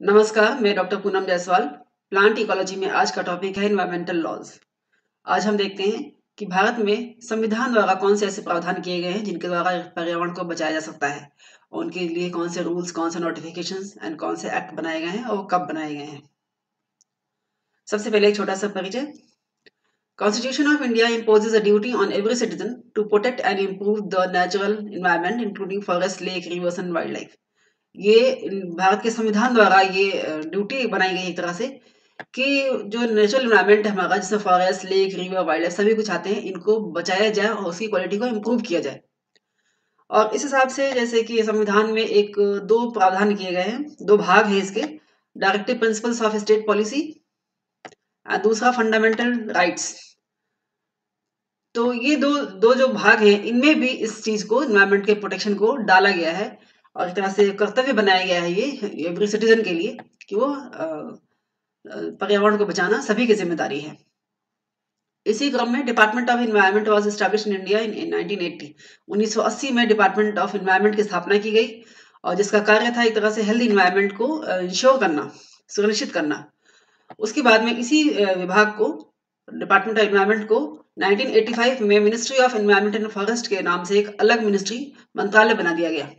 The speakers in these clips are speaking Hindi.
नमस्कार, मैं doctor Poonam Jaiswal. Plant ecology में आज का टॉपिक है एनवायरमेंटल लॉज। आज हम देखते हैं कि भारत में संविधान द्वारा कौन से ऐसे प्रावधान किए गए हैं जिनके द्वारा पर्यावरण को बचाया जा सकता है और उनके लिए कौन से रूल्स, कौन से नोटिफिकेशंस एंड कौन से एक्ट बनाए गए हैं और कब बनाए गए हैं। सबसे पहले एक छोटा सा परिचय। Constitution of India imposes a duty on every citizen to protect and improve the natural environment, including forests, lake, rivers and wildlife. ये भारत के संविधान द्वारा ये ड्यूटी बनाई गई एक तरह से कि जो नेचुरल इन्वायरमेंट है हमारा, जिसमें forest, lake, river, wild life सभी कुछ आते हैं, इनको बचाया जाए और उसकी क्वालिटी को इम्प्रूव किया जाए। और इस हिसाब से जैसे कि संविधान में एक दो प्रावधान किए गए हैं, दो भाग हैं इसके। Directive principles of state policy और दूसरा फंडामेंटल राइट्स। तो ये दो दो जो भाग हैं, इनमें भी इस चीज को, एनवायरमेंट के प्रोटेक्शन को डाला गया है और एक तरह से कर्तव्य बनाया गया है ये एवरी सिटीजन के लिए कि वो पर्यावरण को बचाना सभी की जिम्मेदारी है। इसी क्रम में department of environment was established in India in 1980। 1980 में डिपार्टमेंट ऑफ एनवायरनमेंट की स्थापना की गई और जिसका कार्य था एक तरह से हेल्दी एनवायरनमेंट को इंश्योर करना, सुनिश्चित करना। उसके बाद में इसी विभाग को, डिपार्टमेंट ऑफ एनवायरनमेंट को 1985 में ministry of environment and forest के नाम से एक अलग मिनिस्ट्री, मंत्रालय बना दिया गया।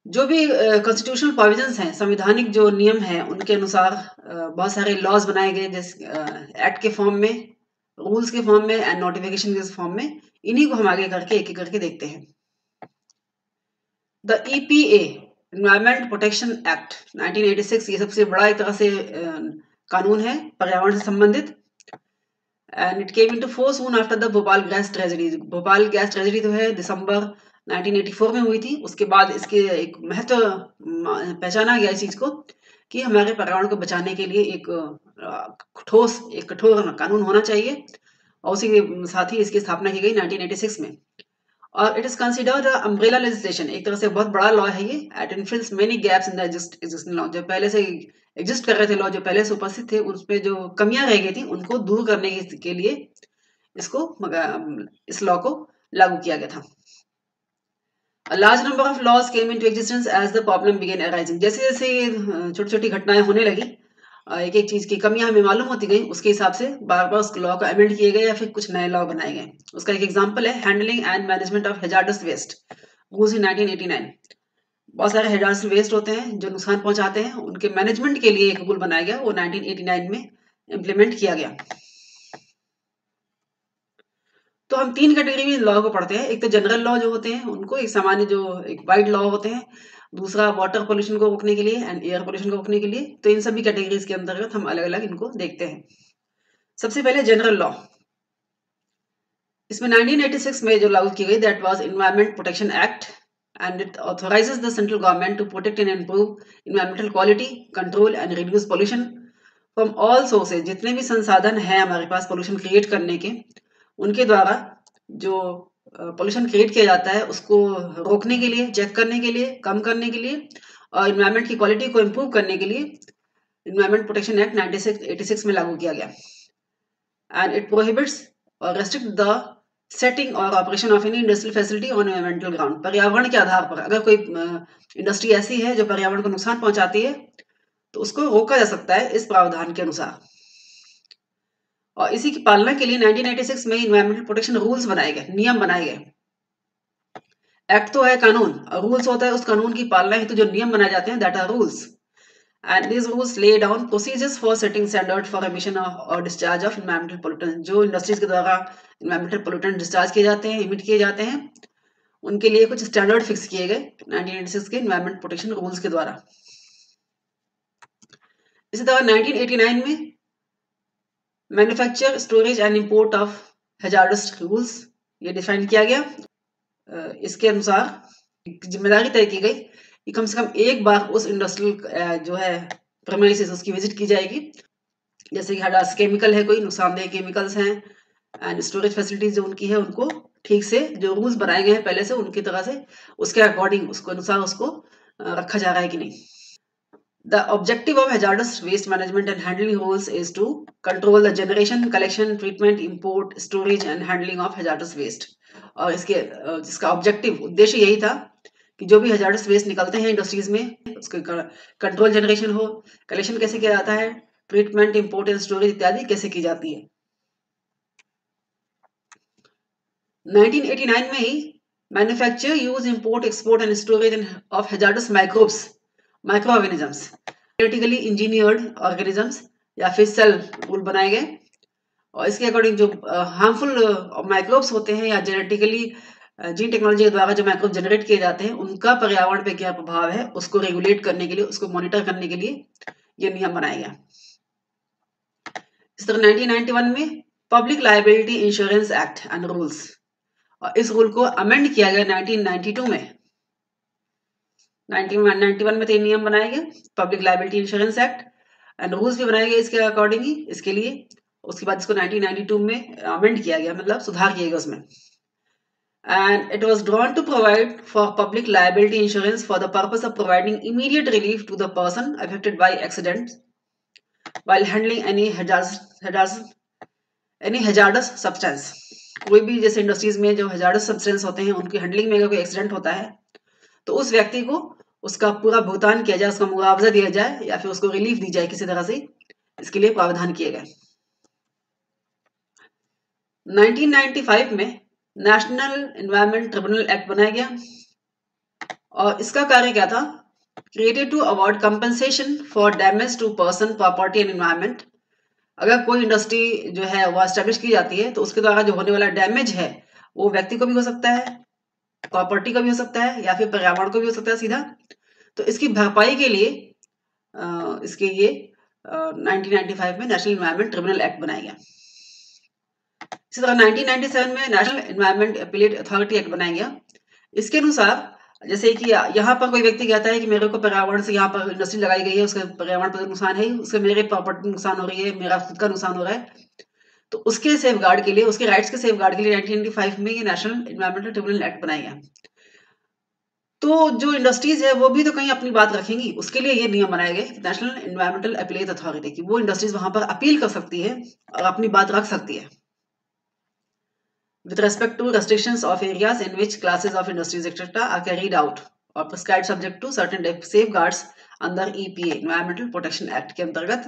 जो भी कॉन्स्टिट्यूशनल प्रोविजंस हैं, संवैधानिक जो नियम हैं, उनके अनुसार बहुत सारे लॉज बनाए गए, जैसे एक्ट के फॉर्म में, रूल्स के फॉर्म में एंड नोटिफिकेशन के फॉर्म में। इन्हीं को हम आगे करके एक एक करके देखते हैं। The EPA, environment protection act 1986, ये सबसे बड़ा एक तरह से कानून है पर्यावरण से संबंधित। And it came into force soon after the Bhopal gas tragedy. Bhopal gas tragedy तो है दिसंबर 1984 में हुई थी। उसके बाद इसके एक महत्व पहचाना गया इस चीज को कि हमारे पर्यावरण को बचाने के लिए एक ठोस, एक कठोर कानून होना चाहिए और उसी के साथ ही इसकी स्थापना की गई 1986 में। और it is considered umbrella legislation, एक तरह से बहुत बड़ा लॉ है ये। It infills many gaps in the existing law. जो पहले से एग्जिस्ट कर रहे थे लॉ, जो पहले से उपस्थित थे, उसमें जो कमियां रह गई थी उनको दूर करने के लिए इसको, इस लॉ को लागू किया गया था। A large number of laws came into existence as the problem began arising. जैसे जैसे छोटी छोटी घटनाएं होने लगी, एक एक चीज की कमियां हमें मालूम होती गई, उसके हिसाब से बार बार उस लॉ को अमेंड किए गए या फिर कुछ नए लॉ बनाए गए। उसका एक एग्जांपल है handling and management of hazardous waste, rules in 1989। बहुत सारे हैजार्डस वेस्ट होते हैं जो नुकसान पहुंचाते हैं, उनके मैनेजमेंट के लिए एक रूल बनाया गया, वो 1989 में इम्प्लीमेंट किया गया। तो हम तीन कैटेगरी में लॉ को पढ़ते हैं। एक तो जनरल लॉ जो होते हैं उनको, एक सामान्य जो एक वाइड लॉ होते हैं, दूसरा वाटर पोल्यूशन को रोकने के लिए एंड एयर पोल्यूशन को रोकने के लिए। तो इन सभी कैटेगरीज के अंतर्गत हम अलग अलग इनको देखते हैं। सबसे पहले जनरल लॉ। इसमें 1986 में जो लागू की गई, that was environment protection act and it authorises the central government to protect and improve environmental quality, control and reduce pollution from all sources. जितने भी संसाधन हैं हमारे पास पोल्यूशन क्रिएट करने के, उनके द्वारा जो पोल्यूशन क्रिएट किया जाता है उसको रोकने के लिए, चेक करने के लिए, कम करने के लिए और एनवायरमेंट की क्वालिटी को इम्प्रूव करने के लिए एनवायरमेंट प्रोटेक्शन एक्ट 1986 में लागू किया गया। एंड इट प्रोहिबिट्स और रेस्ट्रिक्ट द सेटिंग और operation of any industrial facility on environmental ground. पर्यावरण के आधार पर अगर कोई इंडस्ट्री ऐसी है जो पर्यावरण को नुकसान पहुंचाती है तो उसको रोका जा सकता है इस प्रावधान के अनुसार। और इसी की पालना के लिए 1996 में एनवायरमेंटल प्रोटेक्शन रूल्स बनाए गए, नियम बनाए गए। एक्ट तो है कानून, और रूल्स होता है उस कानून की पालना हेतु जो नियम बनाए जाते हैं, that are rules. And these rules lay down procedures for setting standard for emission or discharge of environmental pollutant। जो इंडस्ट्रीज के द्वारा environmental pollutant डिस्चार्ज किए जाते हैं, इमिट किए जाते हैं, उनके लिए कुछ स्टैंडर्ड फिक्स किए गए 1986 के एनवायरमेंट प्रोटेक्शन रूल्स के द्वारा। इसी तरह 1989 में manufacture, storage and import of hazards rules, ये डिफाइन किया गया। इसके अनुसार जिम्मेदारी तय की गई कि कम से कम एक बार उस इंडस्ट्रियल जो है प्रेमाइसिस, उसकी विजिट की जाएगी। जैसे कि हैजार्डस केमिकल है, कोई नुकसानदेह केमिकल्स हैं, एंड स्टोरेज फैसिलिटीज जो उनकी है उनको ठीक से, जो रूल्स बनाए गए हैं पहले से उनकी तरह से, उसके अकॉर्डिंग, उसको अनुसार उसको रखा जा रहा है कि नहीं। The objective of hazardous waste management and handling rules is to control the generation, collection, treatment, import, storage and handling of hazardous waste। और इसके जिसका ऑब्जेक्टिव, उद्देश्य यही था कि जो भी हजार्डस वेस्ट निकलते हैं इंडस्ट्रीज में उसके कंट्रोल जनरेशन हो, कलेक्शन कैसे किया जाता है, ट्रीटमेंट, इंपोर्ट एंड स्टोरेज इत्यादि कैसे की जाती है। 1989 में ही manufacture, use, import, export and storage of hazardous microbes, micro organisms, genetically engineered organisms या फिर सेल रूल बनाए गए। और इसके अकॉर्डिंग जो हार्मफुल माइक्रोब्स होते हैं या जेनेटिकली जीन टेक्नोलॉजी के द्वारा जो माइक्रोब जनरेट किए जाते हैं उनका पर्यावरण पे क्या प्रभाव है उसको रेगुलेट करने के लिए, उसको मॉनिटर करने के लिए ये नियम बनाया गया। इस तरह 1991 में public liability insurance act and rules, और इस रूल को अमेंड किया गया 1992 में। 1991 में 3 नियम बनाए गए, public liability insurance act and rules भी बनाए गए इसके अकॉर्डिंग ही, इसके लिए। उसके बाद इसको 1992 में अमेंड किया गया, मतलब सुधार किया गया उसमें। And it was drawn to provide for public liability insurance for the purpose of providing immediate relief to the person affected by accidents while handling any hazardous substance। कोई भी जैसे इंडस्ट्रीज में जो hazardous substance होते हैं उनकी हैंडलिंग में अगर कोई एक्सीडेंट होता है तो उस व्यक्ति को उसका पूरा भुगतान किया जाए, उसका मुआवजा दिया जाए या फिर उसको रिलीफ दी जाए किसी तरह से, इसके लिए प्रावधान किए गए। 1995 में नेशनल एनवायरमेंट ट्रिब्यूनल एक्ट बनाया गया और इसका कार्य क्या था, created to award compensation for damage to person, property and environment. अगर कोई इंडस्ट्री जो है वो एस्टेब्लिश की जाती है तो उसके द्वारा जो होने वाला डैमेज है वो व्यक्ति को भी हो सकता है, प्रॉपर्टी का भी हो सकता है या फिर पर्यावरण को भी हो सकता है सीधा। तो इसकी भरपाई के लिए इसके लिए 1995 में नेशनल एनवायरमेंट ट्रिब्यूनल एक्ट बनाया गया। इसी तरह 1997 में national environment appellate authority act बनाया गया। इसके अनुसार जैसे कि यहाँ पर कोई व्यक्ति कहता है कि मेरे को पर्यावरण से यहाँ पर इंडस्ट्री लगाई गई है, उसके पर्यावरण पर नुकसान है, उससे मेरे प्रॉपर्टी नुकसान हो रही है, मेरा खुद का नुकसान हो रहा है, तो उसके सेफगार्ड के लिए, उसके राइट्स के सेफगार्ड के लिए 1995 में ये नेशनल एनवायरमेंटल ट्रिब्यूनल एक्ट बनाया गया। तो जो इंडस्ट्रीज है वो भी तो कहीं अपनी बात रखेंगी, उसके लिए ये नियम बनाए गए नेशनल एनवायरमेंटल अपीलेट अथॉरिटी की, वो इंडस्ट्रीज वहां पर अपील कर सकती है और अपनी बात रख सकती है with respect to restrictions of areas in which classes of industries etc. are carried out or prescribed subject to certain safeguards under EPA Environmental Protection Act के अंतर्गत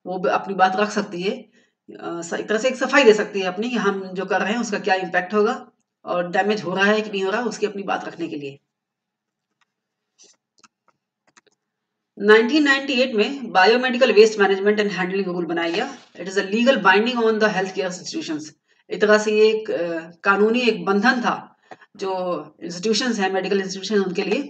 वो अपनी बात रख सकती है, एक तरह से एक सफाई दे सकती है अपनी कि हम जो कर रहे हैं उसका क्या इम्पैक्ट होगा और डैमेज हो रहा है कि नहीं हो रहा, उसकी अपनी बात रखने के लिए। 1998 में biomedical waste management and handling rule बनाया गया। It is a legal binding on the health care institutions. एक तरह से ये एक कानूनी एक बंधन था जो इंस्टीट्यूशंस हैं, मेडिकल इंस्टीट्यूशन, उनके लिए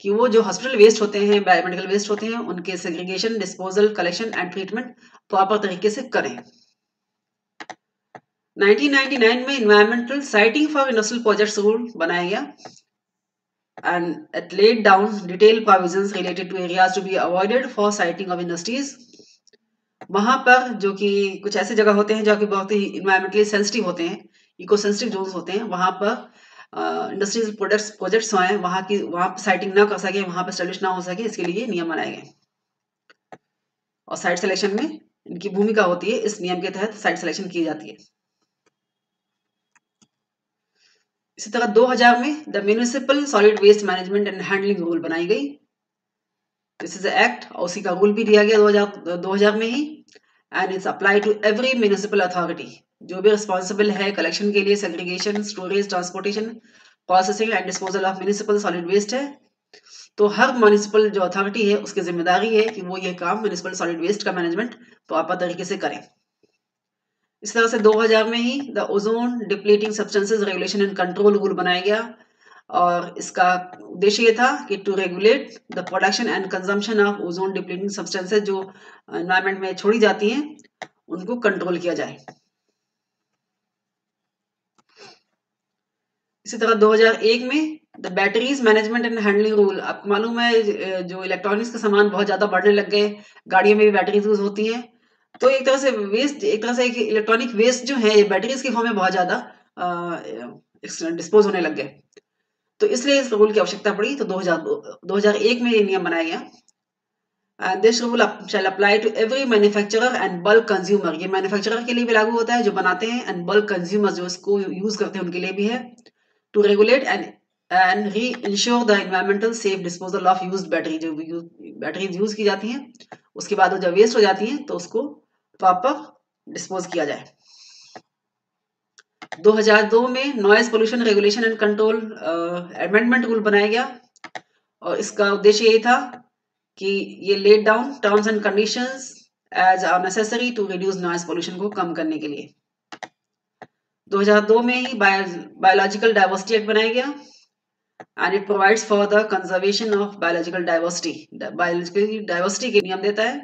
कि वो जो हॉस्पिटल वेस्ट होते हैं, बायोमेडिकल वेस्ट होते हैं, उनके segregation, disposal, collection and treatment proper तरीके से करें। 1999 में environmental siting for industrial projects rule बनाया गया and it laid down detailed provisions related to areas to be avoided for siting of industries। वहां पर जो कि कुछ ऐसे जगह होते हैं जो कि बहुत ही इन्वायरमेंटली सेंसिटिव होते हैं, इको सेंसिटिव जोन्स होते हैं, वहां पर इंडस्ट्रियल प्रोजेक्ट्स हैं वहां पर साइटिंग ना कर सके, वहां पर एस्टेब्लिश ना हो सके, इसके लिए नियम बनाए गए। और साइट सिलेक्शन में इनकी भूमिका होती है, इस नियम के तहत साइट सिलेक्शन की जाती है। इसी तरह 2000 में the municipal solid waste management and handling rule बनाई गई। दिस इज एक्ट और उसी का रूल भी दिया गया 2000 में ही and it's apply to every municipal authority जो भी रिस्पॉन्सिबल है कलेक्शन के लिए, segregation, storage, transportation, processing and disposal of municipal solid waste है। तो हर म्यूनिसिपल जो अथॉरिटी है उसकी जिम्मेदारी है कि वो ये काम म्यूनिसिपल सॉलिड वेस्ट का मैनेजमेंट प्रॉपर तरीके से करें। इस तरह से 2000 में ही the ozone depleting substances regulation and control rule बनाया गया और इसका उद्देश्य ये था कि to regulate the production and consumption of ozone depleting substances जो एनवायरनमेंट में छोड़ी जाती हैं उनको कंट्रोल किया जाए। इसी तरह 2001 में the batteries management and handling rule. आपको मालूम है जो इलेक्ट्रॉनिक्स का सामान बहुत ज्यादा बढ़ने लग गए, गाड़ियों में भी बैटरीज यूज होती हैं, तो एक तरह से वेस्ट, एक तरह से इलेक्ट्रॉनिक वेस्ट जो है ये बैटरीज के फॉर्म में बहुत ज्यादा डिस्पोज होने लग गए, तो इसलिए इस रूल की आवश्यकता पड़ी। तो 2001 में ये नियम बनाया गया। This rule shall apply to every manufacturer and bulk consumer. ये मैन्युफैक्चरर के लिए भी लागू होता है जो बनाते हैं, एंड बल्क कंज्यूमर जो इसको यूज करते हैं उनके लिए भी है। To regulate and re ensure the environmental safe disposal of used battery. जो बैटरीज यूज की जाती हैं उसके बाद वो जब वेस्ट हो जाती हैं तो उसको प्रॉपर डिस्पोज किया जाए। 2002 में noise pollution regulation and control amendment rule बनाया गया और इसका उद्देश्य ये था कि ये let down terms and conditions as are necessary to reduce noise pollution को कम करने के लिए। 2002 में ही बायोलॉजिकल डाइवर्सिटी एक्ट बनाया गया and it provides for the conservation of biological diversity. Biological diversity के नियम देता है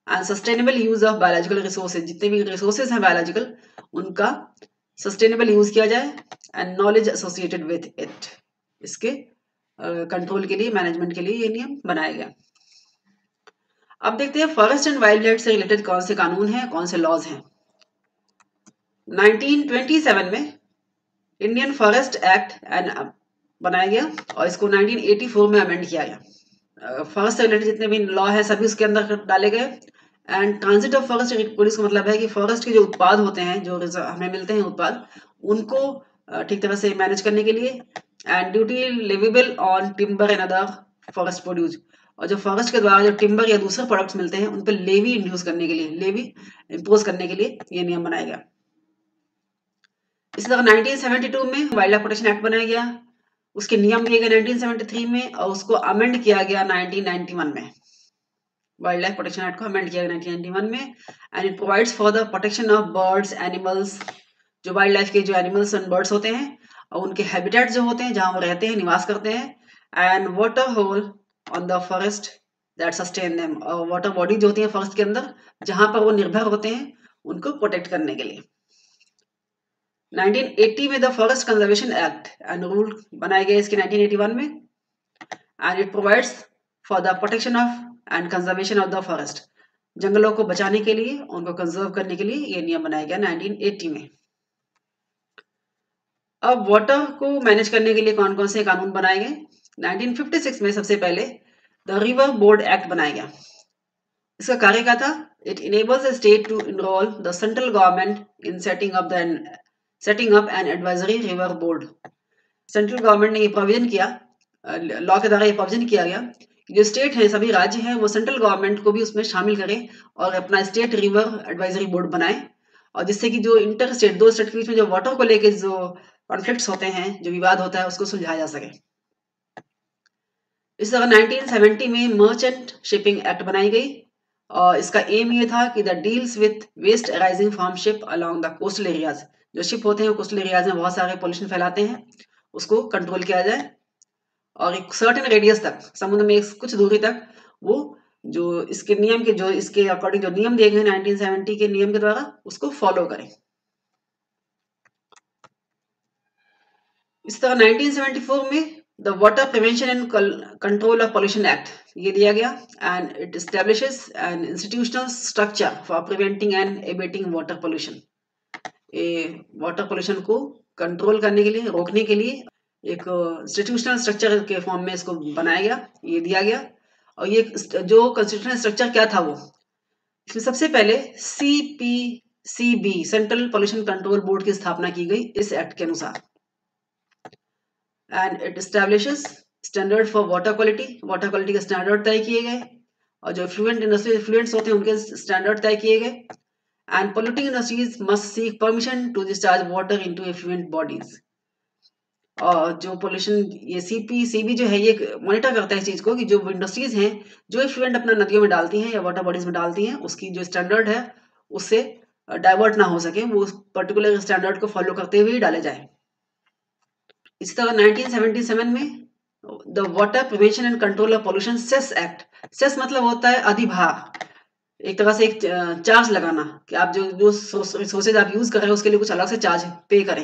and sustainable use of biological resources. जितने भी रिसोर्सेज हैं बायोलॉजिकल उनका सस्टेनेबल यूज किया जाए and knowledge associated with it. इसके कंट्रोल के लिए, मैनेजमेंट के लिए ये नियम बनाया गया। अब देखते हैं फॉरेस्ट एंड वाइल्ड लाइफ से रिलेटेड कौन से कानून हैं, कौन से लॉज हैं। 1927 में इंडियन फॉरेस्ट एक्ट बनाया गया और इसको 1984 में अमेंड किया गया। फॉरेस्ट से रिलेटेड जितने भी लॉ है सभी उसके अंदर डाले गए and transit of forest police का मतलब है कि फॉरेस्ट के जो उत्पाद होते हैं, जो हमें मिलते हैं उत्पाद, उनको ठीक तरह से मैनेज करने के लिए and duty leviable on timber and other forest produce. और जो फॉरेस्ट के द्वारा जो टिम्बर या दूसरे प्रोडक्ट्स मिलते हैं उन पर लेवी इंड्यूस करने के लिए, लेवी इम्पोज करने के लिए ये नियम बनाया गया। इसी तरह 1972 में वाइल्ड लाइफ प्रोटेक्शन एक्ट बनाया गया, उसके नियम दिए गए 1973 में और उसको अमेंड किया गया 1991 में। वाइल्ड लाइफ प्रोटेक्शन एक्ट को अमेंड किया गया 1991 में and it provides for the protection of birds, animals. जो वाइल्ड लाइफ के जो एनिमल्स एंड बर्ड्स होते हैं और उनके हैबिटेट जो होते हैं जहां वो रहते हैं, निवास करते हैं, and water hole on the forest that sustain them. और वाटर बॉडी जो होती है फॉरेस्ट के अंदर जहां पर वो निर्भर होते हैं उनको प्रोटेक्ट करने के लिए। 1980 में the forest conservation act and rule बनाए गए इसके 1981 में and it provides for the protection of and conservation of the forest. जंगलों को बचाने के लिए, उनको कंजर्व करने के लिए ये नियम बनाया गया 1980 में। अब वाटर को मैनेज करने के लिए कौन कौन से कानून बनाए गए। 1956 में सबसे पहले द रिवर बोर्ड एक्ट बनाया गया। इसका कार्य क्या था? It enables the state to enrol the central government in setting up an advisory river board. Central government ने ये प्रोविजन किया, लॉ के द्वारा ये प्रोविजन किया गया कि जो स्टेट है, सभी राज्य हैं, वो सेंट्रल गवर्नमेंट को भी उसमें शामिल करें और अपना स्टेट रिवर एडवाइजरी बोर्ड बनाए, और जिससे कि जो इंटर स्टेट, दो स्टेट के बीच में जो वाटर को लेके जो कॉन्फ्लिक्ट्स होते हैं, जो विवाद होता है, उसको सुलझाया जा सके। इस तरह 1970 में मर्चेंट शिपिंग एक्ट बनाई गई और इसका एम ये था कि the deals with waste arising from ship along the coastal areas. जो शिप होते हैं कोस्टल एरियाज में बहुत सारे पोल्यूशन फैलाते हैं, उसको कंट्रोल किया जाए और एक सर्टेन रेडियस तक, समुद्र में कुछ दूरी तक, वो जो इसके नियम के, जो इसके अकॉर्डिंग जो नियम दिए गए 1970 के नियम के द्वारा, उसको फॉलो करें। इस तरह 1974 में the water prevention and control of pollution act ये दिया गया and it establishes an institutional structure for preventing and abating water pollution. Water pollution को कंट्रोल करने के लिए, रोकने के लिए एक इंस्टीट्यूशनल स्ट्रक्चर के फॉर्म में इसको बनाया गया, ये दिया गया। और ये जो कॉन्स्टिट्यूशनल स्ट्रक्चर क्या था, वो इसमें सबसे पहले CPCB central pollution control board की स्थापना की गई इस एक्ट के अनुसार and it establishes standard for water quality के स्टैंडर्ड तय किए गए और जो फ्लुएंट इंडस्ट्रियल फ्लुएंट्स होते हैं उनके स्टैंडर्ड तय किए गए and polluting industries must seek permission to discharge water into effluent bodies. और जो पोल्यूशन, ये CPCB जो है, ये मॉनिटर करता है इस चीज को कि जो इंडस्ट्रीज हैं जो एफ्लुएंट अपना नदियों में डालती हैं या वाटर बॉडीज में डालती हैं, उसकी जो स्टैंडर्ड है उससे डाइवर्ट ना हो सके, वो पर्टिकुलर स्टैंडर्ड को फॉलो करते हुए ही डाले जाए। इसी तरह 1977 में the water prevention and control of pollution cess act. Cess मतलब होता है अधिभार, एक तरह से एक चार्ज लगाना कि आप जो रिसोर्सेज आप यूज कर रहे हैं उसके लिए कुछ अलग से चार्ज पे करें।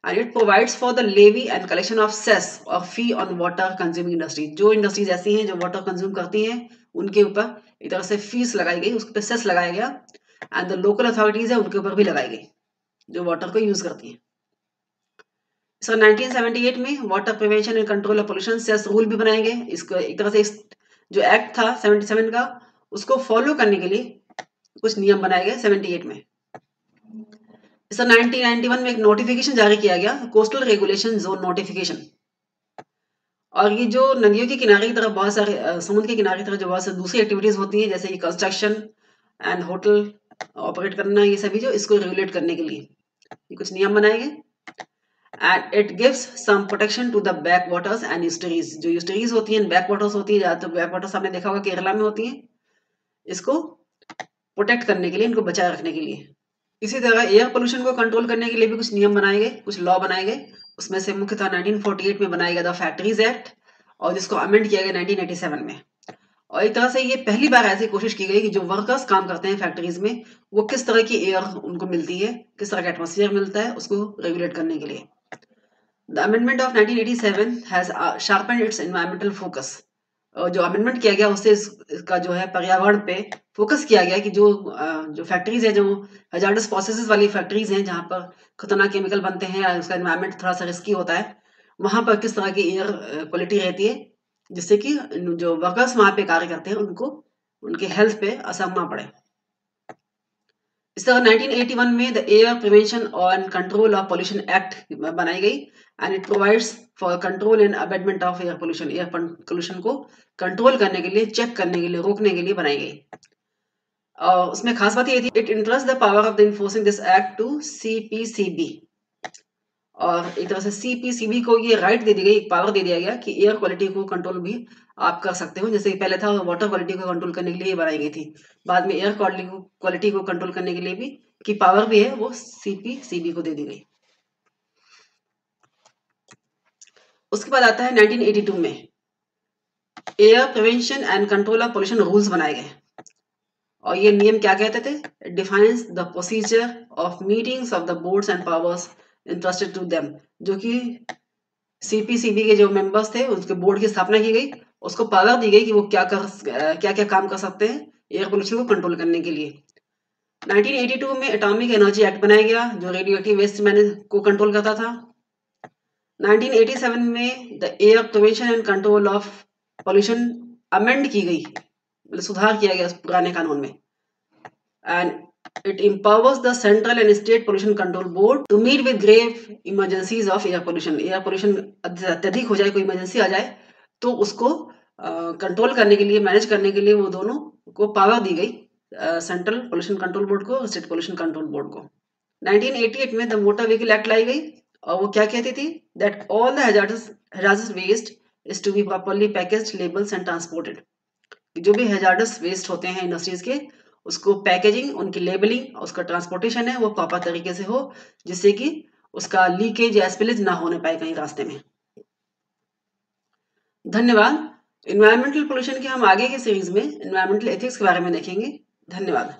And it provides for the levy and collection of cess और fee on water consuming industry. जो इंडस्ट्रीज ऐसी हैं जो वाटर कंज्यूम करती हैं उनके ऊपर एक तरह से फीस लगाई गई, उसके ऊपर सेस लगाया गया एंड द लोकल अथॉरिटीज है उनके ऊपर भी लगाई गई जो वाटर को यूज करती हैं। सो 1978 में water prevention and control of pollution cess rule भी बनाए गए। इसको एक तरह से जो एक्ट था 77 का, उसको फॉलो करने के लिए कुछ नियम बनाए गए 78 में। इस 1991 में एक नोटिफिकेशन जारी किया गया, कोस्टल रेगुलेशन जोन नोटिफिकेशन। और ये जो नदियों के किनारे की तरफ बहुत सारे समुद्र के किनारे की तरफ जो बहुत सारी दूसरी एक्टिविटीज होती हैं, जैसे कि कंस्ट्रक्शन एंड होटल ऑपरेट करना, ये सभी जो इसको रेगुलेट करने के लिए ये कुछ नियम बनाए गए। And it gives some protection to the back waters and estuaries. जो ईस्टरीज होती हैं, बैक वाटर्स होती है, ज्यादातर बैक वाटर्स आपने देखा होगा केरला में होती हैं, इसको प्रोटेक्ट करने के लिए, इनको बचाए रखने के लिए। इसी तरह एयर पोल्यूशन को कंट्रोल करने के लिए भी कुछ नियम बनाए गए, कुछ लॉ बनाए गए। उसमें से मुख्यतः 1948 में बनाया गया था फैक्ट्रीज एक्ट, और जिसको अमेंड किया गया 1987 में। और एक तरह से ये पहली बार ऐसी कोशिश की गई कि जो वर्कर्स काम करते हैं फैक्ट्रीज में, वो किस तरह की एयर उनको मिलती है, किस तरह का एटमॉस्फेयर मिलता है, उसको रेगुलेट करने के लिए। The amendment of 1987 has sharpen it's environmental focus. और जो अमेंडमेंट किया गया उससे इसका जो है पर्यावरण पे फोकस किया गया कि जो फैक्ट्रीज है, जो हजार्डस प्रोसेसेस वाली फैक्ट्रीज हैं, जहाँ पर खतरनाक केमिकल बनते हैं, उसका एनवायरमेंट थोड़ा सा रिस्की होता है, वहां पर किस तरह की एयर क्वालिटी रहती है, जिससे कि जो वर्कर्स वहां पे कार्य करते हैं उनको उनके हेल्थ पे असर ना पड़े। इस तरह 1981 में the air prevention and control of pollution act बनाई गई, and it provides for control and abatement of air pollution. Air pollution को कंट्रोल करने के लिए, चेक करने के लिए, रोकने के लिए बनाई गई। और उसमें खास बात ये थी, it entrust the power of the enforcing this act to CPCB। और एक तरह से CPCB को ये राइट दे दी गई, एक पावर दे दिया गया कि एयर क्वालिटी को कंट्रोल भी आप कर सकते हो। जैसे पहले था वाटर क्वालिटी को कंट्रोल करने के लिए बनाई गई थी, बाद में एयर क्वालिटी को कंट्रोल करने के लिए भी की पावर भी है, वो CPCB को दे दी गई। उसके बाद आता है 1982 में air prevention and control of pollution rules बनाए गए। और ये नियम क्या कहते थे? Defines the procedure of meetings of the boards and powers interested to them. जो कि CPCB के जो मेंबर्स थे, उसके बोर्ड की स्थापना की गई, उसको पावर दी गई कि वो क्या क्या काम कर सकते हैं एयर पोल्यूशन को कंट्रोल करने के लिए। 1982 में एटॉमिक एनर्जी एक्ट बनाया गया, जो रेडियो एक्टिव वेस्ट को कंट्रोल करता था। 1987 में the air prevention and control of pollution amend की गई, मतलब सुधार किया गया पुराने कानून में। And it empowers the central and state pollution control board to meet with grave emergencies of air pollution। Air pollution अत्यधिक हो जाए, कोई इमरजेंसी आ जाए, तो उसको कंट्रोल करने के लिए, मैनेज करने के लिए वो दोनों को पावर दी गई, सेंट्रल पोल्यूशन कंट्रोल बोर्ड को, स्टेट पोल्यूशन कंट्रोल बोर्ड को। 1988 में द मोटर व्हीकल एक्ट लाई गई, और वो क्या कहती थी? That all the hazardous waste is to be properly packaged, labels and transported. जो भी हैजार्डस वेस्ट होते हैं इंडस्ट्रीज के, उसको पैकेजिंग, उनकी लेबलिंग और उसका ट्रांसपोर्टेशन है वो प्रॉपर तरीके से हो, जिससे कि उसका लीकेज या स्पिलेज ना होने पाए कहीं रास्ते में। धन्यवाद। इन्वायरमेंटल पोल्यूशन के हम आगे की सीरीज में इन्वायरमेंटल एथिक्स के बारे में देखेंगे। धन्यवाद।